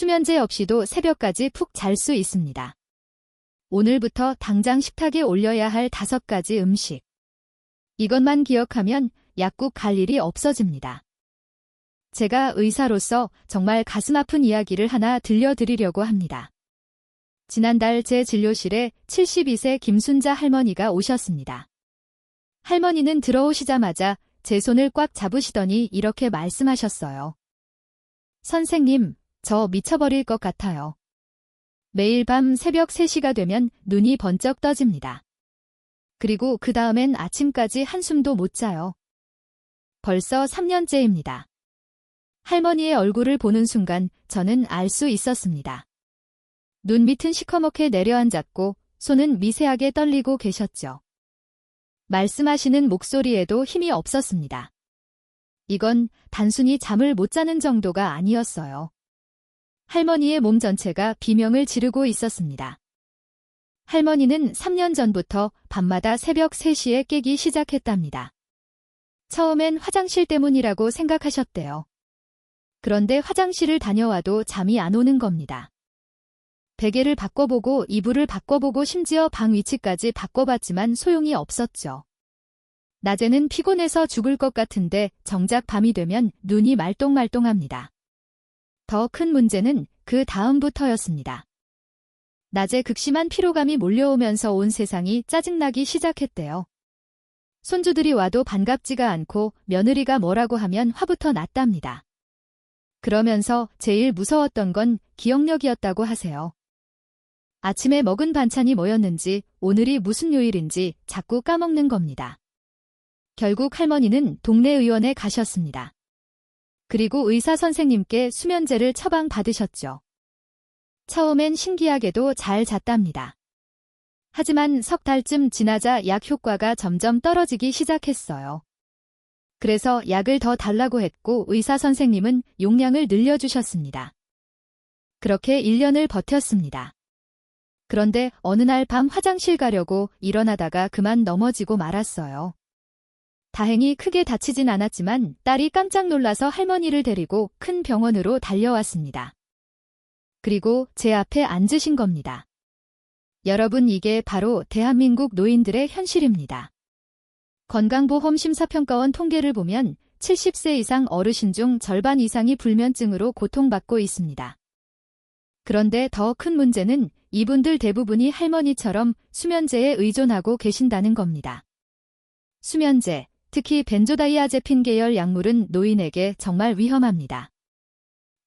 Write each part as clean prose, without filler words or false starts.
수면제 없이도 새벽까지 푹 잘 수 있습니다. 오늘부터 당장 식탁에 올려야 할 5가지 음식. 이것만 기억하면 약국 갈 일이 없어집니다. 제가 의사로서 정말 가슴 아픈 이야기를 하나 들려드리려고 합니다. 지난달 제 진료실에 72세 김순자 할머니가 오셨습니다. 할머니는 들어오시자마자 제 손을 꽉 잡으시더니 이렇게 말씀하셨어요. 선생님, 저 미쳐버릴 것 같아요. 매일 밤 새벽 3시가 되면 눈이 번쩍 떠집니다. 그리고 그 다음엔 아침까지 한숨도 못 자요. 벌써 3년째입니다. 할머니의 얼굴을 보는 순간 저는 알 수 있었습니다. 눈 밑은 시커멓게 내려앉았고 손은 미세하게 떨리고 계셨죠. 말씀하시는 목소리에도 힘이 없었습니다. 이건 단순히 잠을 못 자는 정도가 아니었어요. 할머니의 몸 전체가 비명을 지르고 있었습니다. 할머니는 3년 전부터 밤마다 새벽 3시에 깨기 시작했답니다. 처음엔 화장실 때문이라고 생각하셨대요. 그런데 화장실을 다녀와도 잠이 안 오는 겁니다. 베개를 바꿔보고 이불을 바꿔보고 심지어 방 위치까지 바꿔봤지만 소용이 없었죠. 낮에는 피곤해서 죽을 것 같은데 정작 밤이 되면 눈이 말똥말똥합니다. 더 큰 문제는 그 다음부터였습니다. 낮에 극심한 피로감이 몰려오면서 온 세상이 짜증나기 시작했대요. 손주들이 와도 반갑지가 않고 며느리가 뭐라고 하면 화부터 났답니다. 그러면서 제일 무서웠던 건 기억력이었다고 하세요. 아침에 먹은 반찬이 뭐였는지, 오늘이 무슨 요일인지 자꾸 까먹는 겁니다. 결국 할머니는 동네 의원에 가셨습니다. 그리고 의사 선생님께 수면제를 처방받으셨죠. 처음엔 신기하게도 잘 잤답니다. 하지만 석 달쯤 지나자 약 효과가 점점 떨어지기 시작했어요. 그래서 약을 더 달라고 했고 의사 선생님은 용량을 늘려주셨습니다. 그렇게 1년을 버텼습니다. 그런데 어느 날 밤 화장실 가려고 일어나다가 그만 넘어지고 말았어요. 다행히 크게 다치진 않았지만 딸이 깜짝 놀라서 할머니를 데리고 큰 병원으로 달려왔습니다. 그리고 제 앞에 앉으신 겁니다. 여러분, 이게 바로 대한민국 노인들의 현실입니다. 건강보험 심사평가원 통계를 보면 70세 이상 어르신 중 절반 이상이 불면증으로 고통받고 있습니다. 그런데 더 큰 문제는 이분들 대부분이 할머니처럼 수면제에 의존하고 계신다는 겁니다. 수면제, 특히 벤조다이아제핀 계열 약물은 노인에게 정말 위험합니다.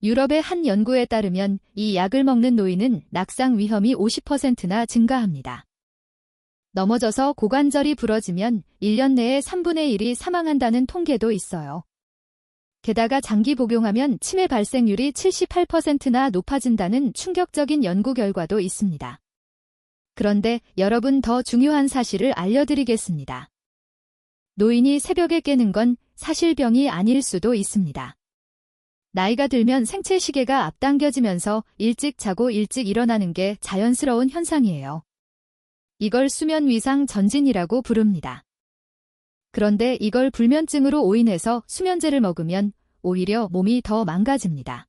유럽의 한 연구에 따르면 이 약을 먹는 노인은 낙상 위험이 50%나 증가합니다. 넘어져서 고관절이 부러지면 1년 내에 3분의 1이 사망한다는 통계도 있어요. 게다가 장기 복용하면 치매 발생률이 78%나 높아진다는 충격적인 연구 결과도 있습니다. 그런데 여러분, 더 중요한 사실을 알려드리겠습니다. 노인이 새벽에 깨는 건 사실 병이 아닐 수도 있습니다. 나이가 들면 생체 시계가 앞당겨지면서 일찍 자고 일찍 일어나는 게 자연스러운 현상이에요. 이걸 수면 위상 전진이라고 부릅니다. 그런데 이걸 불면증으로 오인해서 수면제를 먹으면 오히려 몸이 더 망가집니다.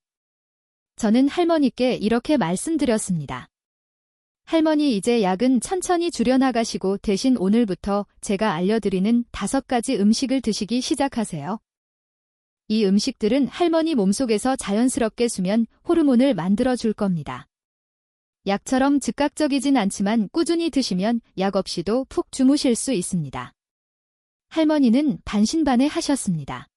저는 할머니께 이렇게 말씀드렸습니다. 할머니, 이제 약은 천천히 줄여나가시고 대신 오늘부터 제가 알려드리는 5가지 음식을 드시기 시작하세요. 이 음식들은 할머니 몸속에서 자연스럽게 수면 호르몬을 만들어줄 겁니다. 약처럼 즉각적이진 않지만 꾸준히 드시면 약 없이도 푹 주무실 수 있습니다. 할머니는 반신반의 하셨습니다.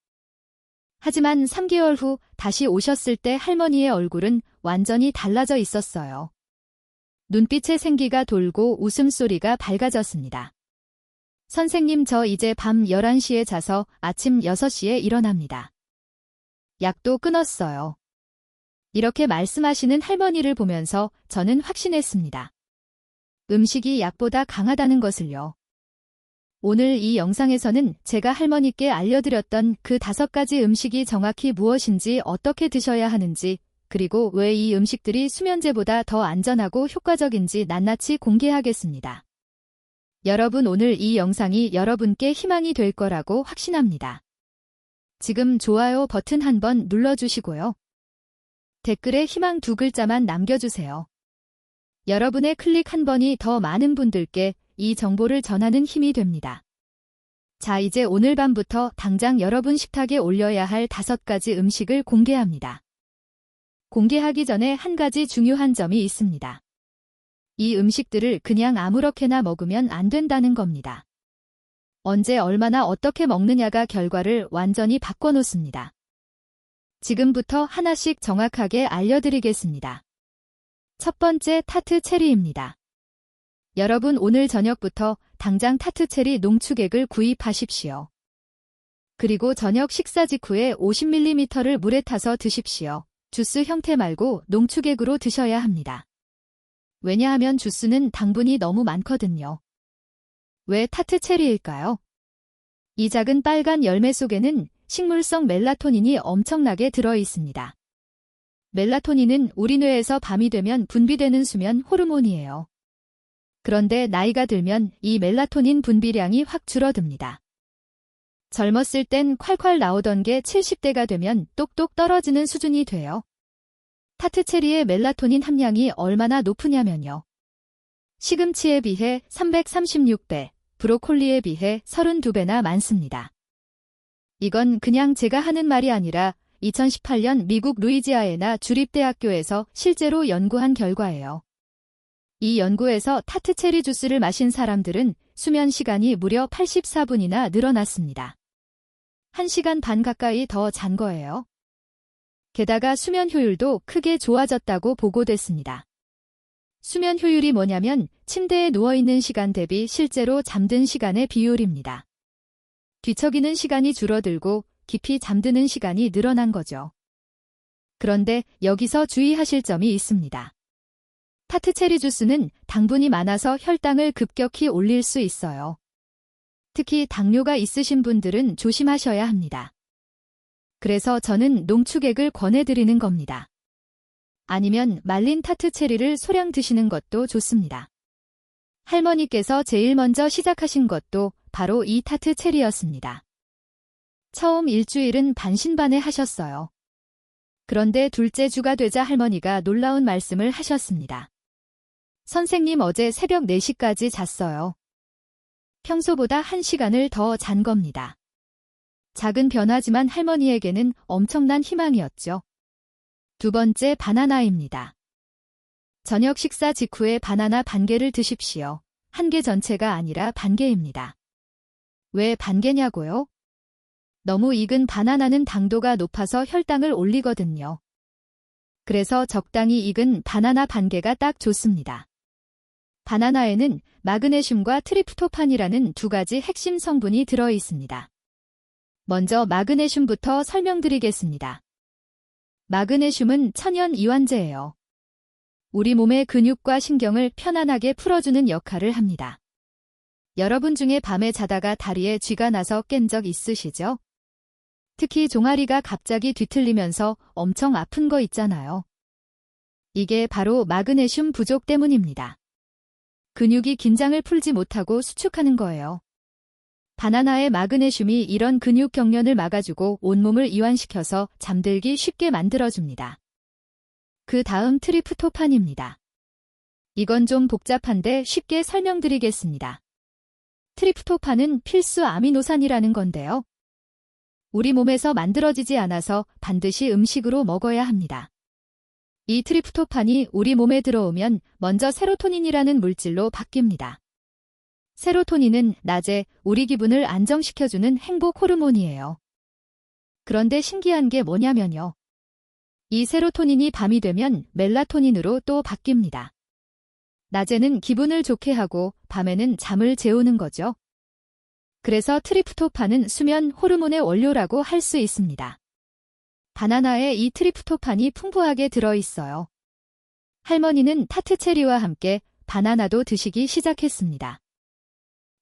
하지만 3개월 후 다시 오셨을 때 할머니의 얼굴은 완전히 달라져 있었어요. 눈빛에 생기가 돌고 웃음소리가 밝아졌습니다. 선생님, 저 이제 밤 11시에 자서 아침 6시에 일어납니다. 약도 끊었어요. 이렇게 말씀하시는 할머니를 보면서 저는 확신했습니다. 음식이 약보다 강하다는 것을요. 오늘 이 영상에서는 제가 할머니께 알려드렸던 그 5가지 음식이 정확히 무엇인지, 어떻게 드셔야 하는지, 그리고 왜 이 음식들이 수면제보다 더 안전하고 효과적인지 낱낱이 공개하겠습니다. 여러분, 오늘 이 영상이 여러분께 희망이 될 거라고 확신합니다. 지금 좋아요 버튼 한번 눌러주시고요. 댓글에 희망 2글자만 남겨주세요. 여러분의 클릭 한 번이 더 많은 분들께 이 정보를 전하는 힘이 됩니다. 자, 이제 오늘 밤부터 당장 여러분 식탁에 올려야 할 5가지 음식을 공개합니다. 공개하기 전에 한 가지 중요한 점이 있습니다. 이 음식들을 그냥 아무렇게나 먹으면 안 된다는 겁니다. 언제 얼마나 어떻게 먹느냐가 결과를 완전히 바꿔놓습니다. 지금부터 하나씩 정확하게 알려드리겠습니다. 첫 번째, 타트 체리입니다. 여러분, 오늘 저녁부터 당장 타트 체리 농축액을 구입하십시오. 그리고 저녁 식사 직후에 50ml를 물에 타서 드십시오. 주스 형태 말고 농축액으로 드셔야 합니다. 왜냐하면 주스는 당분이 너무 많거든요. 왜 타트 체리일까요? 이 작은 빨간 열매 속에는 식물성 멜라토닌이 엄청나게 들어 있습니다. 멜라토닌은 우리 뇌에서 밤이 되면 분비되는 수면 호르몬이에요. 그런데 나이가 들면 이 멜라토닌 분비량이 확 줄어듭니다. 젊었을 땐 콸콸 나오던 게 70대가 되면 똑똑 떨어지는 수준이 돼요. 타트 체리의 멜라토닌 함량이 얼마나 높으냐면요. 시금치에 비해 336배, 브로콜리에 비해 32배나 많습니다. 이건 그냥 제가 하는 말이 아니라 2018년 미국 루이지아나 주립대학교에서 실제로 연구한 결과예요. 이 연구에서 타트 체리 주스를 마신 사람들은 수면 시간이 무려 84분이나 늘어났습니다. 1시간 반 가까이 더 잔 거예요. 게다가 수면 효율도 크게 좋아졌다고 보고됐습니다. 수면 효율이 뭐냐면 침대에 누워있는 시간 대비 실제로 잠든 시간의 비율입니다. 뒤척이는 시간이 줄어들고 깊이 잠드는 시간이 늘어난 거죠. 그런데 여기서 주의하실 점이 있습니다. 타트 체리 주스는 당분이 많아서 혈당을 급격히 올릴 수 있어요. 특히 당뇨가 있으신 분들은 조심하셔야 합니다. 그래서 저는 농축액을 권해드리는 겁니다. 아니면 말린 타트 체리를 소량 드시는 것도 좋습니다. 할머니께서 제일 먼저 시작하신 것도 바로 이 타트 체리였습니다. 처음 일주일은 반신반의 하셨어요. 그런데 둘째 주가 되자 할머니가 놀라운 말씀을 하셨습니다. 선생님, 어제 새벽 4시까지 잤어요. 평소보다 1시간을 더 잔 겁니다. 작은 변화지만 할머니에게는 엄청난 희망이었죠. 두 번째, 바나나입니다. 저녁 식사 직후에 바나나 반 개를 드십시오. 한 개 전체가 아니라 반 개입니다. 왜 반 개냐고요? 너무 익은 바나나는 당도가 높아서 혈당을 올리거든요. 그래서 적당히 익은 바나나 반 개가 딱 좋습니다. 바나나에는 마그네슘과 트립토판이라는 2가지 핵심 성분이 들어 있습니다. 먼저 마그네슘부터 설명드리겠습니다. 마그네슘은 천연 이완제예요. 우리 몸의 근육과 신경을 편안하게 풀어주는 역할을 합니다. 여러분 중에 밤에 자다가 다리에 쥐가 나서 깬 적 있으시죠? 특히 종아리가 갑자기 뒤틀리면서 엄청 아픈 거 있잖아요. 이게 바로 마그네슘 부족 때문입니다. 근육이 긴장을 풀지 못하고 수축하는 거예요. 바나나의 마그네슘이 이런 근육 경련을 막아주고 온몸을 이완시켜서 잠들기 쉽게 만들어줍니다. 그 다음 트립토판입니다. 이건 좀 복잡한데 쉽게 설명드리겠습니다. 트립토판은 필수 아미노산이라는 건데요. 우리 몸에서 만들어지지 않아서 반드시 음식으로 먹어야 합니다. 이 트립토판이 우리 몸에 들어오면 먼저 세로토닌이라는 물질로 바뀝니다. 세로토닌은 낮에 우리 기분을 안정시켜주는 행복 호르몬이에요. 그런데 신기한 게 뭐냐면요. 이 세로토닌이 밤이 되면 멜라토닌으로 또 바뀝니다. 낮에는 기분을 좋게 하고 밤에는 잠을 재우는 거죠. 그래서 트립토판은 수면 호르몬의 원료라고 할 수 있습니다. 바나나에 이 트립토판이 풍부하게 들어있어요. 할머니는 타트 체리와 함께 바나나도 드시기 시작했습니다.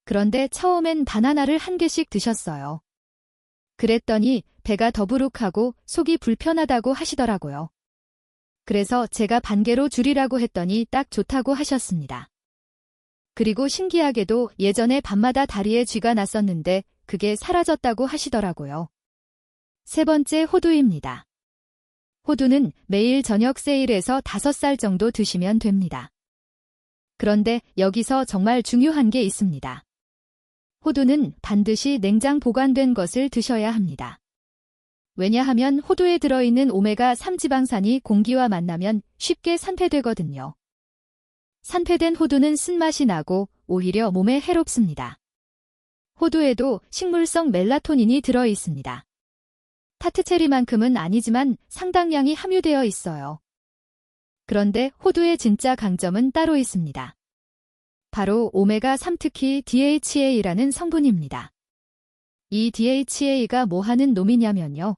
그런데 처음엔 바나나를 1개씩 드셨어요. 그랬더니 배가 더부룩하고 속이 불편하다고 하시더라고요. 그래서 제가 반 개로 줄이라고 했더니 딱 좋다고 하셨습니다. 그리고 신기하게도 예전에 밤마다 다리에 쥐가 났었는데 그게 사라졌다고 하시더라고요. 세 번째, 호두입니다. 호두는 매일 저녁 세일에서 5살 정도 드시면 됩니다. 그런데 여기서 정말 중요한 게 있습니다. 호두는 반드시 냉장 보관된 것을 드셔야 합니다. 왜냐하면 호두에 들어있는 오메가3 지방산이 공기와 만나면 쉽게 산패되거든요. 산패된 호두는 쓴맛이 나고 오히려 몸에 해롭습니다. 호두에도 식물성 멜라토닌이 들어 있습니다. 타트체리만큼은 아니지만 상당량이 함유되어 있어요. 그런데 호두의 진짜 강점은 따로 있습니다. 바로 오메가3 특히 DHA라는 성분입니다. 이 DHA가 뭐 하는 놈이냐면요.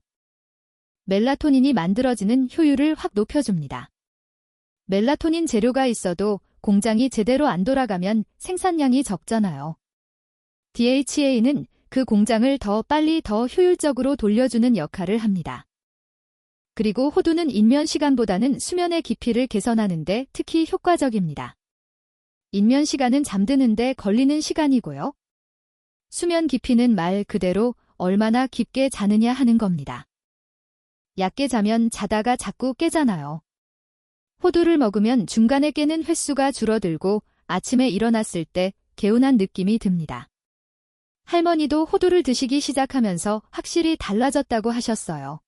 멜라토닌이 만들어지는 효율을 확 높여줍니다. 멜라토닌 재료가 있어도 공장이 제대로 안 돌아가면 생산량이 적잖아요. DHA는 그 공장을 더 빨리 더 효율적으로 돌려주는 역할을 합니다. 그리고 호두는 인면 시간보다는 수면의 깊이를 개선하는데 특히 효과적입니다. 인면 시간은 잠드는데 걸리는 시간이고요. 수면 깊이는 말 그대로 얼마나 깊게 자느냐 하는 겁니다. 얕게 자면 자다가 자꾸 깨잖아요. 호두를 먹으면 중간에 깨는 횟수가 줄어들고 아침에 일어났을 때 개운한 느낌이 듭니다. 할머니도 호두를 드시기 시작하면서 확실히 달라졌다고 하셨어요.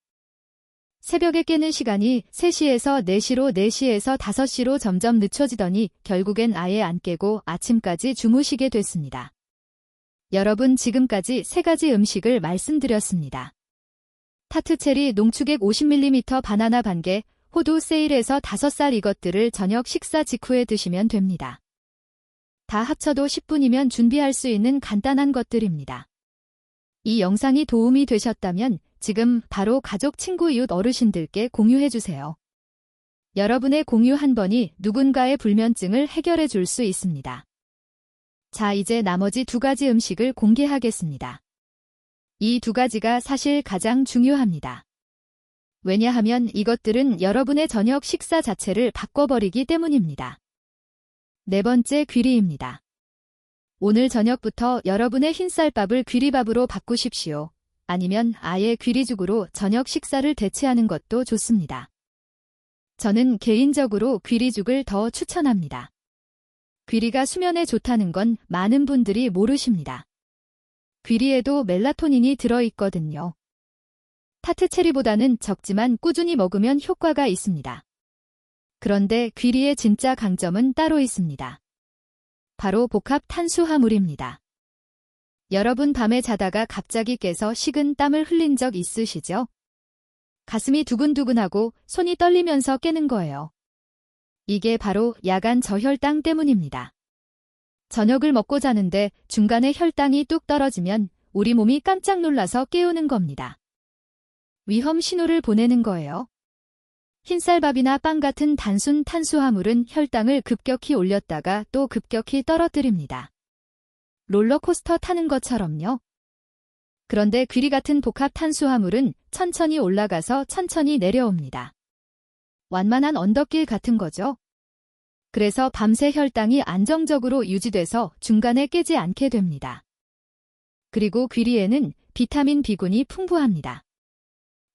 새벽에 깨는 시간이 3시에서 4시로 4시에서 5시로 점점 늦춰지더니 결국엔 아예 안 깨고 아침까지 주무시게 됐습니다. 여러분 지금까지 3가지 음식을 말씀드렸습니다. 타트체리 농축액 50ml 바나나 반개, 호두 세일에서 5살 이것들을 저녁 식사 직후에 드시면 됩니다. 다 합쳐도 10분이면 준비할 수 있는 간단한 것들입니다. 이 영상이 도움이 되셨다면 지금 바로 가족, 친구, 이웃, 어르신들께 공유해주세요. 여러분의 공유 한 번이 누군가의 불면증을 해결해 줄 수 있습니다. 자, 이제 나머지 2가지 음식을 공개하겠습니다. 이 2가지가 사실 가장 중요합니다. 왜냐하면 이것들은 여러분의 저녁 식사 자체를 바꿔버리기 때문입니다. 4번째, 귀리입니다. 오늘 저녁부터 여러분의 흰쌀밥을 귀리밥으로 바꾸십시오. 아니면 아예 귀리죽으로 저녁 식사를 대체하는 것도 좋습니다. 저는 개인적으로 귀리죽을 더 추천합니다. 귀리가 수면에 좋다는 건 많은 분들이 모르십니다. 귀리에도 멜라토닌이 들어있거든요. 타트체리보다는 적지만 꾸준히 먹으면 효과가 있습니다. 그런데 귀리의 진짜 강점은 따로 있습니다. 바로 복합 탄수화물입니다. 여러분 밤에 자다가 갑자기 깨서 식은 땀을 흘린 적 있으시죠? 가슴이 두근두근하고 손이 떨리면서 깨는 거예요. 이게 바로 야간 저혈당 때문입니다. 저녁을 먹고 자는데 중간에 혈당이 뚝 떨어지면 우리 몸이 깜짝 놀라서 깨우는 겁니다. 위험 신호를 보내는 거예요. 흰쌀밥이나 빵 같은 단순 탄수화물은 혈당을 급격히 올렸다가 또 급격히 떨어뜨립니다. 롤러코스터 타는 것처럼요. 그런데 귀리 같은 복합 탄수화물은 천천히 올라가서 천천히 내려옵니다. 완만한 언덕길 같은 거죠. 그래서 밤새 혈당이 안정적으로 유지돼서 중간에 깨지 않게 됩니다. 그리고 귀리에는 비타민 B군이 풍부합니다.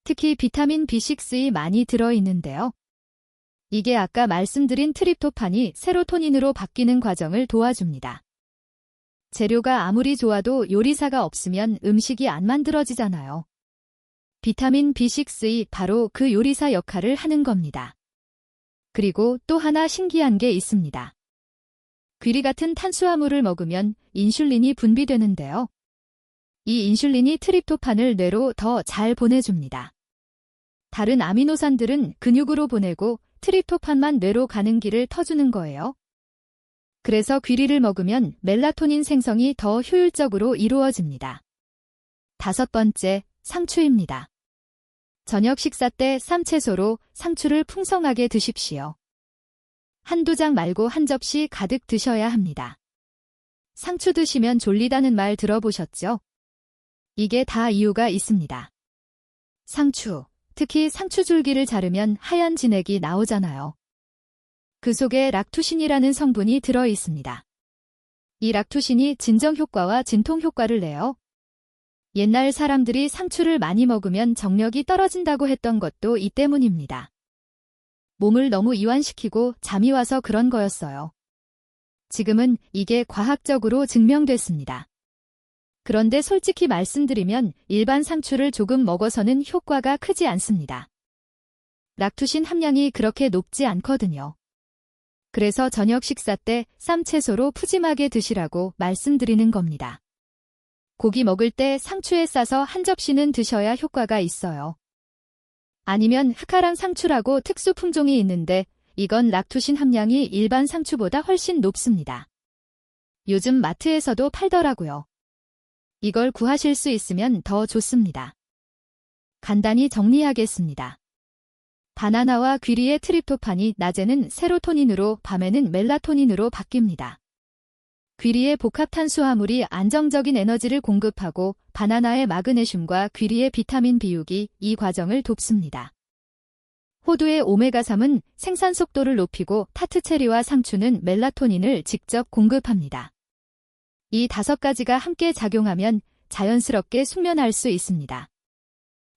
특히 비타민 B6이 많이 들어있는데요. 이게 아까 말씀드린 트립토판이 세로토닌으로 바뀌는 과정을 도와줍니다. 재료가 아무리 좋아도 요리사가 없으면 음식이 안 만들어지잖아요. 비타민 B6이 바로 그 요리사 역할을 하는 겁니다. 그리고 또 하나 신기한 게 있습니다. 귀리 같은 탄수화물을 먹으면 인슐린이 분비되는데요. 이 인슐린이 트립토판을 뇌로 더 잘 보내줍니다. 다른 아미노산들은 근육으로 보내고 트립토판만 뇌로 가는 길을 터주는 거예요. 그래서 귀리를 먹으면 멜라토닌 생성이 더 효율적으로 이루어집니다. 5번째, 상추입니다. 저녁 식사 때 쌈채소로 상추를 풍성하게 드십시오. 한두 장 말고 한 접시 가득 드셔야 합니다. 상추 드시면 졸리다는 말 들어보셨죠? 이게 다 이유가 있습니다. 상추, 특히 상추줄기를 자르면 하얀 진액이 나오잖아요. 그 속에 락투신이라는 성분이 들어 있습니다. 이 락투신이 진정 효과와 진통 효과를 내요. 옛날 사람들이 상추를 많이 먹으면 정력이 떨어진다고 했던 것도 이 때문입니다. 몸을 너무 이완시키고 잠이 와서 그런 거였어요. 지금은 이게 과학적으로 증명됐습니다. 그런데 솔직히 말씀드리면 일반 상추를 조금 먹어서는 효과가 크지 않습니다. 락투신 함량이 그렇게 높지 않거든요. 그래서 저녁 식사 때 쌈채소로 푸짐하게 드시라고 말씀드리는 겁니다. 고기 먹을 때 상추에 싸서 한 접시는 드셔야 효과가 있어요. 아니면 흑하랑 상추라고 특수 품종이 있는데 이건 락투신 함량이 일반 상추보다 훨씬 높습니다. 요즘 마트에서도 팔더라고요. 이걸 구하실 수 있으면 더 좋습니다. 간단히 정리하겠습니다. 바나나와 귀리의 트립토판이 낮에는 세로토닌으로 밤에는 멜라토닌으로 바뀝니다. 귀리의 복합 탄수화물이 안정적인 에너지를 공급하고 바나나의 마그네슘과 귀리의 비타민 B6이 이 과정을 돕습니다. 호두의 오메가3은 생산 속도를 높이고 타트체리와 상추는 멜라토닌을 직접 공급합니다. 이 5가지가 함께 작용하면 자연스럽게 숙면할 수 있습니다.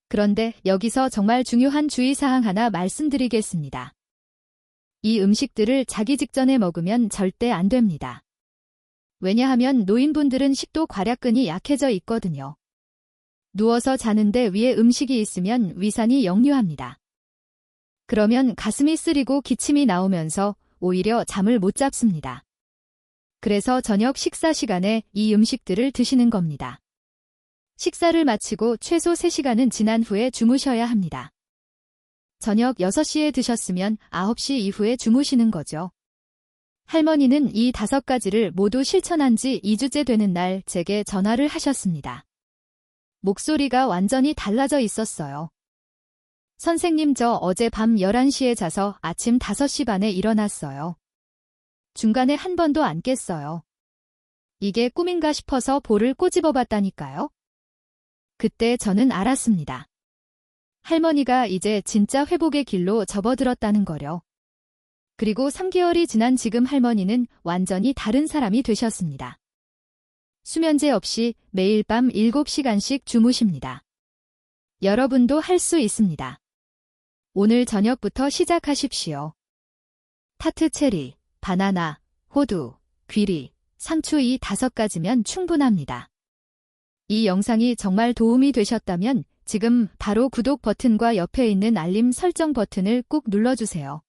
그런데 여기서 정말 중요한 주의사항 하나 말씀드리겠습니다. 이 음식들을 자기 직전에 먹으면 절대 안 됩니다. 왜냐하면 노인분들은 식도 괄약근이 약해져 있거든요. 누워서 자는데 위에 음식이 있으면 위산이 역류합니다. 그러면 가슴이 쓰리고 기침이 나오면서 오히려 잠을 못 잡습니다. 그래서 저녁 식사 시간에 이 음식들을 드시는 겁니다. 식사를 마치고 최소 3시간은 지난 후에 주무셔야 합니다. 저녁 6시에 드셨으면 9시 이후에 주무시는 거죠. 할머니는 이 5가지를 모두 실천한 지 2주째 되는 날 제게 전화를 하셨습니다. 목소리가 완전히 달라져 있었어요. 선생님, 저 어제 밤 11시에 자서 아침 5시 반에 일어났어요. 중간에 한 번도 안 깼어요. 이게 꿈인가 싶어서 볼을 꼬집어 봤다니까요. 그때 저는 알았습니다. 할머니가 이제 진짜 회복의 길로 접어들었다는 거려. 그리고 3개월이 지난 지금 할머니는 완전히 다른 사람이 되셨습니다. 수면제 없이 매일 밤 7시간씩 주무십니다. 여러분도 할 수 있습니다. 오늘 저녁부터 시작하십시오. 타트체리, 바나나, 호두, 귀리, 상추 이 5가지면 충분합니다. 이 영상이 정말 도움이 되셨다면 지금 바로 구독 버튼과 옆에 있는 알림 설정 버튼을 꾹 눌러주세요.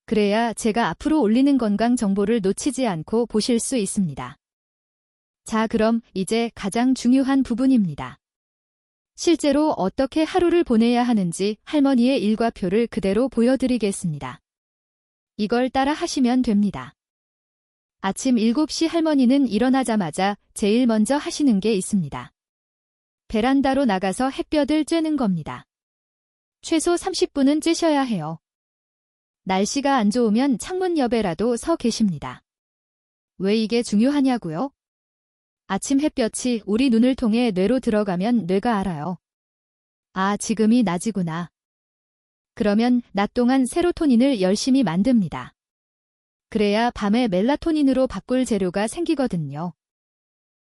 그래야 제가 앞으로 올리는 건강 정보를 놓치지 않고 보실 수 있습니다. 자, 그럼 이제 가장 중요한 부분입니다. 실제로 어떻게 하루를 보내야 하는지 할머니의 일과표를 그대로 보여드리겠습니다. 이걸 따라 하시면 됩니다. 아침 7시 할머니는 일어나자마자 제일 먼저 하시는 게 있습니다. 베란다로 나가서 햇볕을 쬐는 겁니다. 최소 30분은 쬐셔야 해요. 날씨가 안 좋으면 창문 옆에라도 서 계십니다. 왜 이게 중요하냐고요? 아침 햇볕이 우리 눈을 통해 뇌로 들어가면 뇌가 알아요. 아, 지금이 낮이구나. 그러면 낮 동안 세로토닌을 열심히 만듭니다. 그래야 밤에 멜라토닌으로 바꿀 재료가 생기거든요.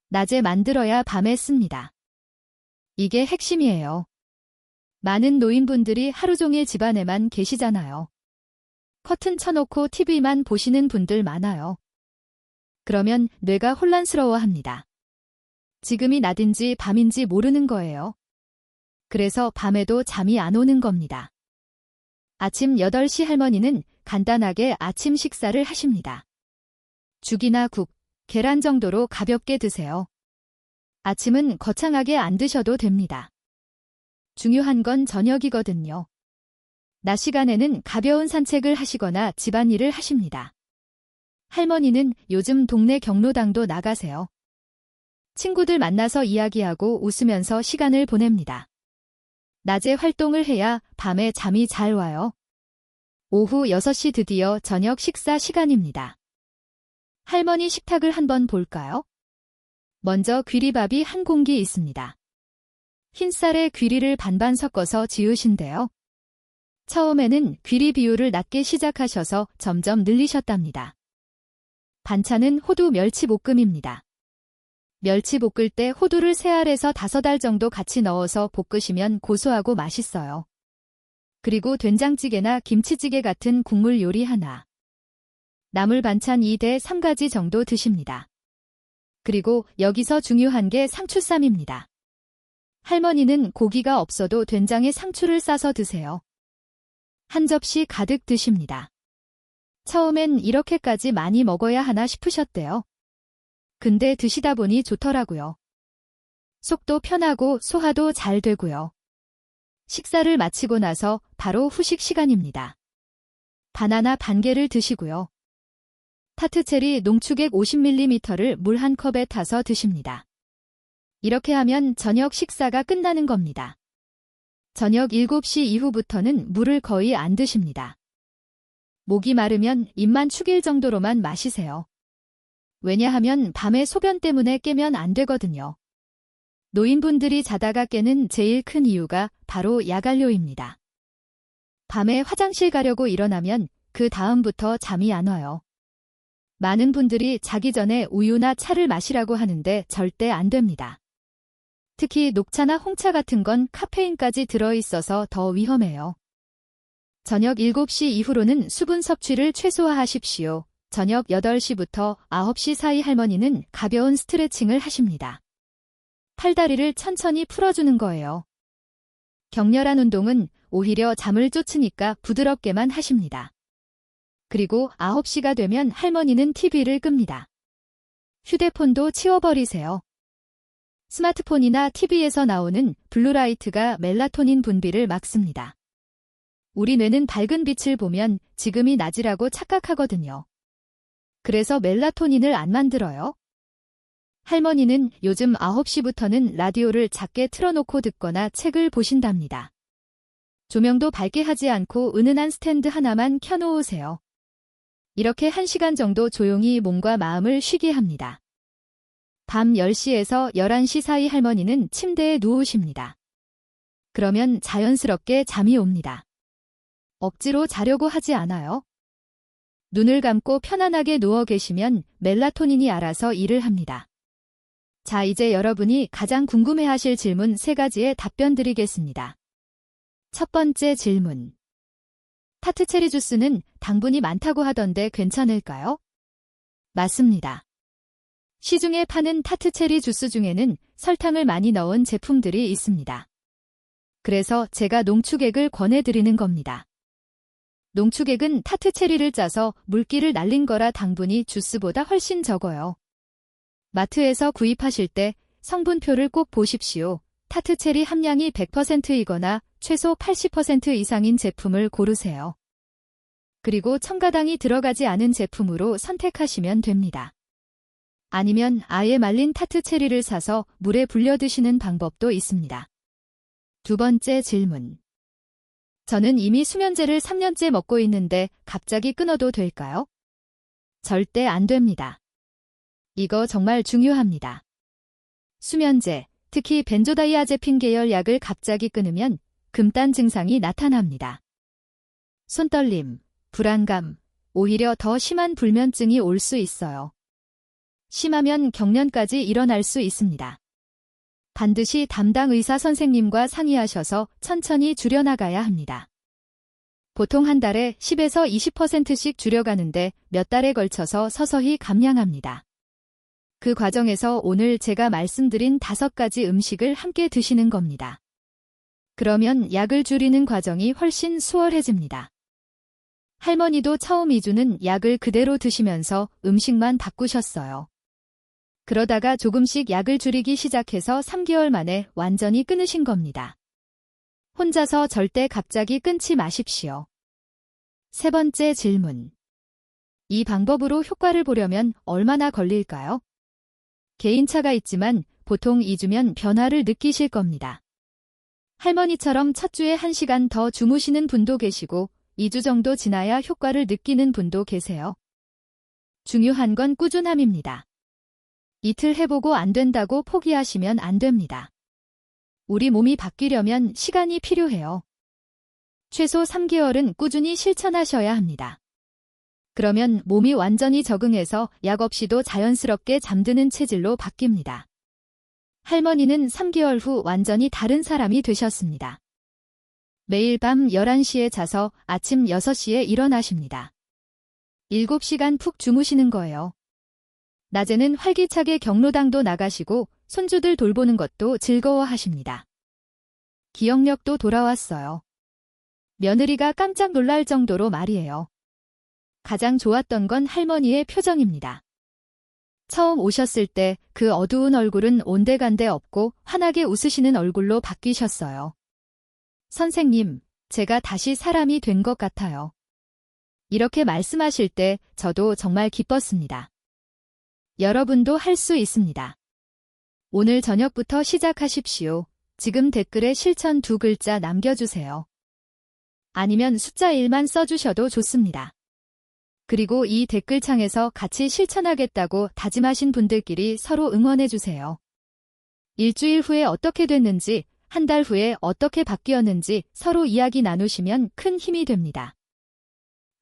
낮에 만들어야 밤에 씁니다. 이게 핵심이에요. 많은 노인분들이 하루 종일 집안에만 계시잖아요. 커튼 쳐놓고 TV만 보시는 분들 많아요. 그러면 뇌가 혼란스러워합니다. 지금이 낮인지 밤인지 모르는 거예요. 그래서 밤에도 잠이 안 오는 겁니다. 아침 8시 할머니는 간단하게 아침 식사를 하십니다. 죽이나 국, 계란 정도로 가볍게 드세요. 아침은 거창하게 안 드셔도 됩니다. 중요한 건 저녁이거든요. 낮 시간에는 가벼운 산책을 하시거나 집안일을 하십니다. 할머니는 요즘 동네 경로당도 나가세요. 친구들 만나서 이야기하고 웃으면서 시간을 보냅니다. 낮에 활동을 해야 밤에 잠이 잘 와요. 오후 6시 드디어 저녁 식사 시간입니다. 할머니 식탁을 한번 볼까요? 먼저 귀리밥이 한 공기 있습니다. 흰쌀에 귀리를 반반 섞어서 지으신대요. 처음에는 귀리 비율을 낮게 시작하셔서 점점 늘리셨답니다. 반찬은 호두 멸치볶음입니다. 멸치 볶을 때 호두를 3알에서 5알 정도 같이 넣어서 볶으시면 고소하고 맛있어요. 그리고 된장찌개나 김치찌개 같은 국물 요리 하나. 나물 반찬 2대 3가지 정도 드십니다. 그리고 여기서 중요한 게 상추쌈입니다. 할머니는 고기가 없어도 된장에 상추를 싸서 드세요. 한 접시 가득 드십니다. 처음엔 이렇게까지 많이 먹어야 하나 싶으셨대요. 근데 드시다 보니 좋더라고요. 속도 편하고 소화도 잘 되고요. 식사를 마치고 나서 바로 후식 시간입니다. 바나나 반 개를 드시고요. 타트체리 농축액 50ml를 물 한 컵에 타서 드십니다. 이렇게 하면 저녁 식사가 끝나는 겁니다. 저녁 7시 이후부터는 물을 거의 안 드십니다. 목이 마르면 입만 축일 정도로만 마시세요. 왜냐하면 밤에 소변 때문에 깨면 안 되거든요. 노인분들이 자다가 깨는 제일 큰 이유가 바로 야간료입니다. 밤에 화장실 가려고 일어나면 그 다음부터 잠이 안 와요. 많은 분들이 자기 전에 우유나 차를 마시라고 하는데 절대 안 됩니다. 특히 녹차나 홍차 같은 건 카페인까지 들어있어서 더 위험해요. 저녁 7시 이후로는 수분 섭취를 최소화하십시오. 저녁 8시부터 9시 사이 할머니는 가벼운 스트레칭을 하십니다. 팔다리를 천천히 풀어주는 거예요. 격렬한 운동은 오히려 잠을 쫓으니까 부드럽게만 하십니다. 그리고 9시가 되면 할머니는 TV를 끕니다. 휴대폰도 치워버리세요. 스마트폰이나 TV에서 나오는 블루라이트가 멜라토닌 분비를 막습니다. 우리 뇌는 밝은 빛을 보면 지금이 낮이라고 착각하거든요. 그래서 멜라토닌을 안 만들어요. 할머니는 요즘 9시부터는 라디오를 작게 틀어놓고 듣거나 책을 보신답니다. 조명도 밝게 하지 않고 은은한 스탠드 하나만 켜놓으세요. 이렇게 1시간 정도 조용히 몸과 마음을 쉬게 합니다. 밤 10시에서 11시 사이 할머니는 침대에 누우십니다. 그러면 자연스럽게 잠이 옵니다. 억지로 자려고 하지 않아요. 눈을 감고 편안하게 누워 계시면 멜라토닌이 알아서 일을 합니다. 자, 이제 여러분이 가장 궁금해하실 질문 3가지에 답변 드리겠습니다. 첫 번째 질문. 타트체리 주스는 당분이 많다고 하던데 괜찮을까요? 맞습니다. 시중에 파는 타트체리 주스 중에는 설탕을 많이 넣은 제품들이 있습니다. 그래서 제가 농축액을 권해드리는 겁니다. 농축액은 타트체리를 짜서 물기를 날린 거라 당분이 주스보다 훨씬 적어요. 마트에서 구입하실 때 성분표를 꼭 보십시오. 타트체리 함량이 100%이거나 최소 80% 이상인 제품을 고르세요. 그리고 첨가당이 들어가지 않은 제품으로 선택하시면 됩니다. 아니면 아예 말린 타트체리를 사서 물에 불려 드시는 방법도 있습니다. 두 번째 질문. 저는 이미 수면제를 3년째 먹고 있는데 갑자기 끊어도 될까요? 절대 안 됩니다. 이거 정말 중요합니다. 수면제, 특히 벤조다이아제핀 계열 약을 갑자기 끊으면 금단 증상이 나타납니다. 손떨림, 불안감, 오히려 더 심한 불면증이 올 수 있어요. 심하면 경련까지 일어날 수 있습니다. 반드시 담당 의사 선생님과 상의하셔서 천천히 줄여나가야 합니다. 보통 한 달에 10에서 20%씩 줄여가는데 몇 달에 걸쳐서 서서히 감량합니다. 그 과정에서 오늘 제가 말씀드린 5가지 음식을 함께 드시는 겁니다. 그러면 약을 줄이는 과정이 훨씬 수월해집니다. 할머니도 처음 2주는 약을 그대로 드시면서 음식만 바꾸셨어요. 그러다가 조금씩 약을 줄이기 시작해서 3개월 만에 완전히 끊으신 겁니다. 혼자서 절대 갑자기 끊지 마십시오. 세 번째 질문. 이 방법으로 효과를 보려면 얼마나 걸릴까요? 개인차가 있지만 보통 2주면 변화를 느끼실 겁니다. 할머니처럼 첫 주에 1시간 더 주무시는 분도 계시고 2주 정도 지나야 효과를 느끼는 분도 계세요. 중요한 건 꾸준함입니다. 이틀 해보고 안 된다고 포기하시면 안 됩니다. 우리 몸이 바뀌려면 시간이 필요해요. 최소 3개월은 꾸준히 실천하셔야 합니다. 그러면 몸이 완전히 적응해서 약 없이도 자연스럽게 잠드는 체질로 바뀝니다. 할머니는 3개월 후 완전히 다른 사람이 되셨습니다. 매일 밤 11시에 자서 아침 6시에 일어나십니다. 7시간 푹 주무시는 거예요. 낮에는 활기차게 경로당도 나가시고 손주들 돌보는 것도 즐거워하십니다. 기억력도 돌아왔어요. 며느리가 깜짝 놀랄 정도로 말이에요. 가장 좋았던 건 할머니의 표정입니다. 처음 오셨을 때 그 어두운 얼굴은 온데간데 없고 환하게 웃으시는 얼굴로 바뀌셨어요. 선생님, 제가 다시 사람이 된 것 같아요. 이렇게 말씀하실 때 저도 정말 기뻤습니다. 여러분도 할 수 있습니다. 오늘 저녁부터 시작하십시오. 지금 댓글에 실천 2글자 남겨주세요. 아니면 숫자 1만 써주셔도 좋습니다. 그리고 이 댓글창에서 같이 실천하겠다고 다짐하신 분들끼리 서로 응원해주세요. 일주일 후에 어떻게 됐는지, 한 달 후에 어떻게 바뀌었는지 서로 이야기 나누시면 큰 힘이 됩니다.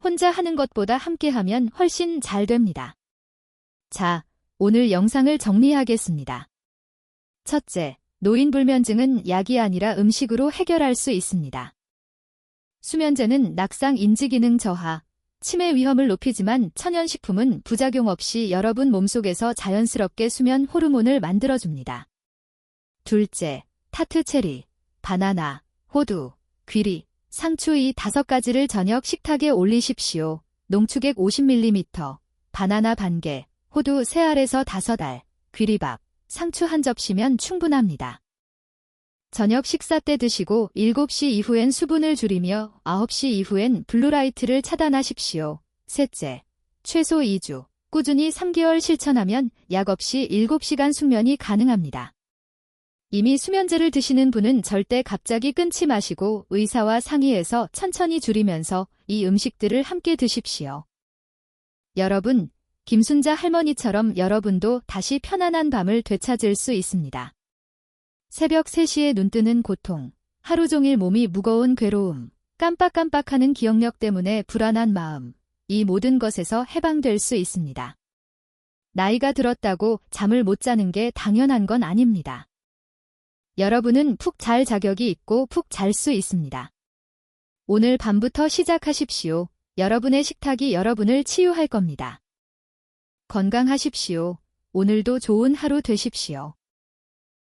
혼자 하는 것보다 함께하면 훨씬 잘 됩니다. 자, 오늘 영상을 정리하겠습니다. 첫째, 노인불면증은 약이 아니라 음식으로 해결할 수 있습니다. 수면제는 낙상 인지기능 저하, 치매 위험을 높이지만 천연식품은 부작용 없이 여러분 몸속에서 자연스럽게 수면 호르몬을 만들어줍니다. 둘째, 타트 체리, 바나나, 호두, 귀리, 상추 이 5가지를 저녁 식탁에 올리십시오. 농축액 50ml, 바나나 반개, 호두 3알에서 5알, 귀리밥, 상추 한 접시면 충분합니다. 저녁 식사 때 드시고 7시 이후엔 수분을 줄이며 9시 이후엔 블루라이트를 차단하십시오. 셋째, 최소 2주, 꾸준히 3개월 실천하면 약 없이 7시간 숙면이 가능합니다. 이미 수면제를 드시는 분은 절대 갑자기 끊지 마시고 의사와 상의해서 천천히 줄이면서 이 음식들을 함께 드십시오. 여러분, 김순자 할머니처럼 여러분도 다시 편안한 밤을 되찾을 수 있습니다. 새벽 3시에 눈 뜨는 고통, 하루 종일 몸이 무거운 괴로움, 깜빡깜빡하는 기억력 때문에 불안한 마음, 이 모든 것에서 해방될 수 있습니다. 나이가 들었다고 잠을 못 자는 게 당연한 건 아닙니다. 여러분은 푹 잘 자격이 있고 푹 잘 수 있습니다. 오늘 밤부터 시작하십시오. 여러분의 식탁이 여러분을 치유할 겁니다. 건강하십시오. 오늘도 좋은 하루 되십시오.